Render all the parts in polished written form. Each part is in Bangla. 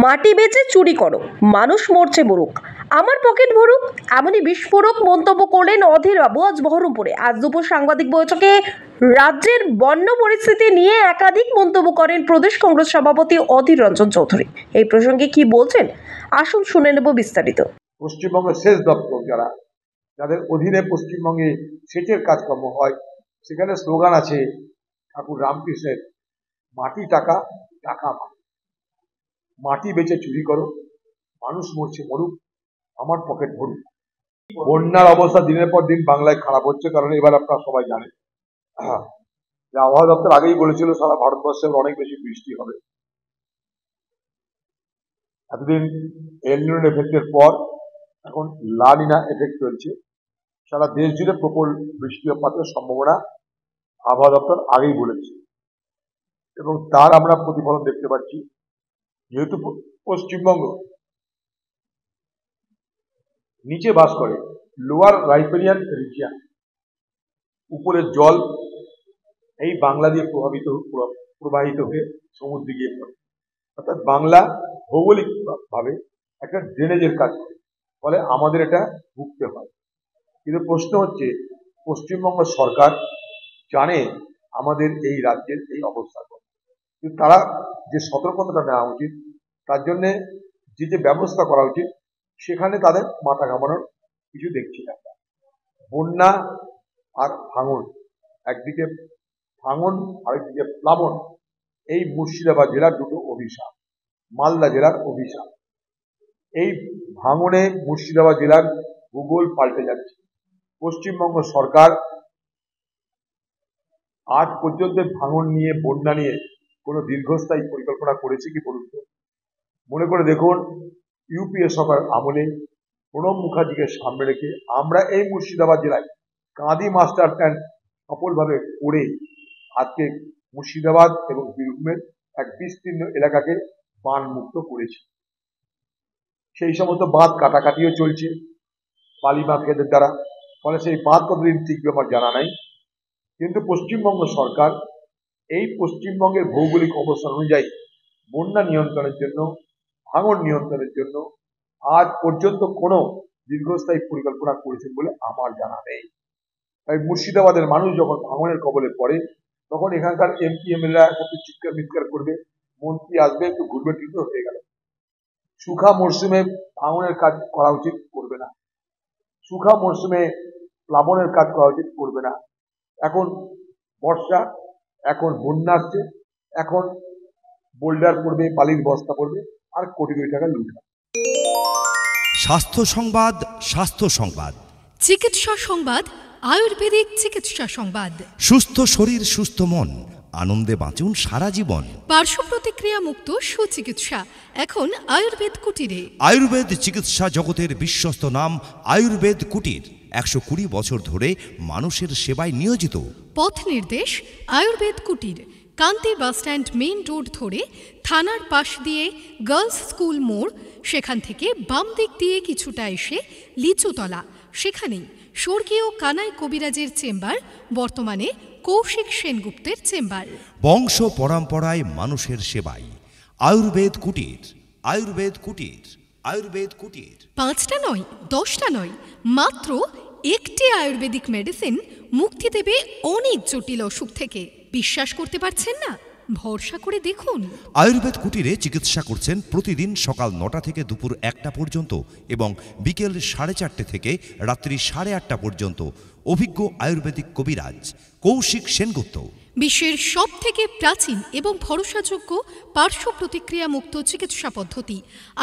মাটি বেচে চুরি করো, মানুষ মরছে মরুক, আমার পকেট ভরুক, এমনই বিস্ফোরক মন্তব্য করলেন অধীর বাবু আজ বহরমপুরে। আজ দুপুর সাংবাদিক বৈঠকে রাজ্যের বন্য পরিস্থিতি নিয়ে একাধিক মন্তব্য করেন প্রদেশ কংগ্রেস সভাপতি অধীর রঞ্জন চৌধুরী। এই প্রসঙ্গে কি বলছেন আসুন শুনে নেব বিস্তারিত। পশ্চিমবঙ্গের সেচ দপ্তর যাদের অধীনে পশ্চিমবঙ্গে সেচের কাজকর্ম হয়, সেখানে স্লোগান আছে ঠাকুর রামকৃষ্ণের, মাটি টাকা, টাকা মাটি বেচে চুরি করো, মানুষ মরছে মরুক, আমার পকেট ভরুক। বন্যার অবস্থা দিনের পর দিন বাংলায় খারাপ হচ্ছে, কারণ এবার আপনারা সবাই জানেন যে আবহাওয়া দপ্তর আগেই বলেছিল সারা ভারতবর্ষে অনেক বেশি বৃষ্টি হবে। এতদিন এল নিনো এফেক্টের পর এখন লা নিনা এফেক্ট চলছে। সারা দেশ জুড়ে প্রবল বৃষ্টিপাতের সম্ভাবনা আবহাওয়া দপ্তর আগেই বলেছে, এবং তার আমরা প্রতিফলন দেখতে পাচ্ছি। যেহেতু পশ্চিমবঙ্গ নিচে বাস করে, লোয়ার রাইপেরিয়ান রিজিয়ন, উপরের জল এই বাংলা দিয়ে প্রবাহিত হয়ে সমুদ্রে গিয়ে পড়ে, অর্থাৎ বাংলা ভৌগোলিক ভাবে একটা ড্রেনেজের কাজ করে, ফলে আমাদের এটা ভুগতে হয়। কিন্তু প্রশ্ন হচ্ছে, পশ্চিমবঙ্গ সরকার জানে আমাদের এই রাজ্যের এই অবস্থা, কিন্তু তারা যে সতর্কতাটা নেওয়া উচিত, তার জন্য যে ব্যবস্থা করা উচিত, সেখানে তাদের মাথা ঘামানোর কিছু দেখছি না। বন্যা আর ভাঙন, একদিকে ভাঙন আরেকদিকে প্লাবন, এই মুর্শিদাবাদ জেলার দুটো অভিশাপ, মালদা জেলার অভিশাপ। এই ভাঙনে মুর্শিদাবাদ জেলার ভূগোল পাল্টে যাচ্ছে। পশ্চিমবঙ্গ সরকার আজ পর্যন্ত ভাঙন নিয়ে, বন্যা নিয়ে কোনো দীর্ঘস্থায়ী পরিকল্পনা করেছে কি বলুন তো? মনে করে দেখুন, ইউপিএ সরকার আমলে প্রণব মুখার্জিকে সামনে রেখে আমরা এই মুর্শিদাবাদ জেলায় কাঁদি মাস্টার প্ল্যান সফলভাবে করে আজকে মুর্শিদাবাদ এবং বীরভূমের এক বিস্তীর্ণ এলাকাকে বান মুক্ত করেছি। সেই সমস্ত বাঁধ কাটাকাটিও চলছে বালি মাফিয়াদের দ্বারা, ফলে সেই বাঁধ কতদিন টিকবে আমার জানা নাই। কিন্তু পশ্চিমবঙ্গ সরকার এই পশ্চিমবঙ্গের ভৌগোলিক অবস্থান অনুযায়ী বন্যা নিয়ন্ত্রণের জন্য, ভাঙন নিয়ন্ত্রণের জন্য আজ পর্যন্ত কোনো দীর্ঘস্থায়ী পরিকল্পনা করেছেন বলে আমার জানা নেই। তাই মুর্শিদাবাদের মানুষ যখন ভাঙনের কবলে পড়ে, তখন এখানকার এমপি এমএলএরা একটু চিৎকার মিৎকার করবে, মন্ত্রী আসবে, একটু ঘুরবে, কিন্তু হয়ে গেল। শুখা মরশুমে ভাঙনের কাজ করা উচিত, করবে না। শুখা মরশুমে প্লাবনের কাজ করা উচিত, করবে না। এখন বর্ষা, এখন বন্যা আসছে, এখন বোল্ডার পড়বে, বালির বস্তা পড়বে, আর কোটি কোটি টাকা লুট হবে। স্বাস্থ্য সংবাদ, স্বাস্থ্য সংবাদ, চিকিৎসা সংবাদ, আয়ুর্বেদিক চিকিৎসা সংবাদ। সুস্থ শরীর, সুস্থ মন, আনন্দে বাঁচুন সারা জীবন। পার্শ্ব প্রতিক্রিয়া মুক্ত সুচিকিৎসা এখন আয়ুর্বেদ কুটিরে। আয়ুর্বেদ চিকিৎসা জগতের বিশ্বস্ত নাম আয়ুর্বেদ কুটির, 120 বছর ধরে মানুষের সেবায় নিয়োজিত। পথ নির্দেশ আয়ুর্বেদ কুটির, কান্তি বাসস্ট্যান্ড মেইন রোড ধরে থানার পাশ দিয়ে গার্লস স্কুল মোড়, সেখান থেকে বাম দিক দিয়ে কিছুটা এসে লিচুতলা, সেখানেই স্বর্গীয় কানাই কবিরাজের চেম্বার, বর্তমানে কৌশিক সেনগুপ্তের চেম্বার। বংশ পরম্পরায় মানুষের সেবায় আয়ুর্বেদ কুটির, আয়ুর্বেদ কুটির, আয়ুর্বেদ কুটির। 5টা নয়, 10টা নয়, মাত্র একটি আয়ুর্বেদিক মেডিসিন মুক্তি দেবে অনেক জটিল অসুখ থেকে। বিশ্বাস করতে পারছেন না? ভরসা করে দেখুন। আয়ুর্বেদ কুটিরে চিকিৎসা করছেন প্রতিদিন সকাল 9টা থেকে দুপুর 1টা পর্যন্ত এবং বিকেল 4:30 থেকে রাত্রি 8:30 পর্যন্ত অভিজ্ঞ আয়ুর্বেদিক কবিরাজ কৌশিক সেনগুপ্ত। বিশ্বের সবথেকে প্রাচীন এবং ভরসাযোগ্য পার্শ্ব প্রতিক্রিয়া মুক্ত চিকিৎসা পদ্ধতি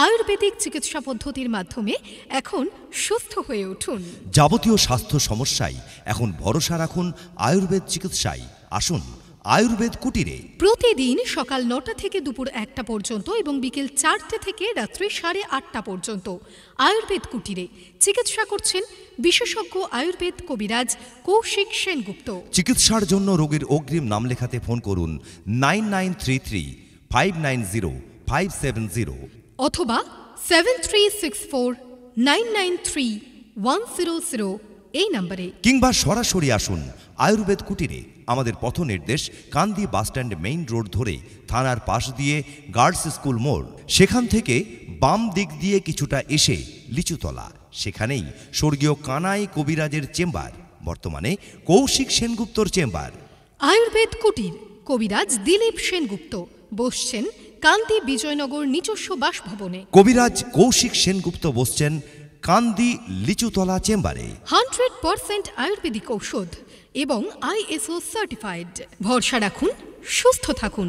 আয়ুর্বেদিক চিকিৎসা পদ্ধতির মাধ্যমে এখন সুস্থ হয়ে উঠুন। যাবতীয় স্বাস্থ্য সমস্যায় এখন ভরসা রাখুন আয়ুর্বেদ চিকিৎসায়। আসুন আয়ুর্বেদ কুটিরে। প্রতিদিন সকাল 9টা থেকে দুপুর 1টা পর্যন্ত এবং বিকেল 4টে থেকে রাত্রি 8:30 পর্যন্ত আয়ুর্বেদ কুটিরে চিকিৎসা করছেন বিশেষজ্ঞ আয়ুর্বেদ কবিরাজ কৌশিক সেনগুপ্ত। চিকিৎসার জন্য রোগীর অগ্রিম নাম লেখাতে ফোন করুন 9933590570 অথবা 7364993100 এই নম্বরে, কিংবা সরাসরি আসুন আয়ুর্বেদ কুটিরে, আমাদের পথ নির্দেশ কান্দি বাসস্ট্যান্ড মেইন রোড ধরে থানার পাশ দিয়ে গার্লস স্কুল মোড়, সেখান থেকে বাম দিক দিয়ে কিছুটা এসে লিচুতলা, সেখানেই স্বর্গীয় কানাই কবিরাজের চেম্বার, বর্তমানে কৌশিক সেনগুপ্তর চেম্বার। আয়ুর্বেদ কুটির, কবিরাজ দিলীপ সেনগুপ্ত বসছেন কান্দি বিজয়নগর নিজস্ব বাসভবনে। কবিরাজ কৌশিক সেনগুপ্ত বসছেন কান্দি লিচুতলা চেম্বারে। 100% আয়ুর্বেদিক ঔষধ এবং ISO সার্টিফাইড। ভরসা রাখুন, সুস্থ থাকুন।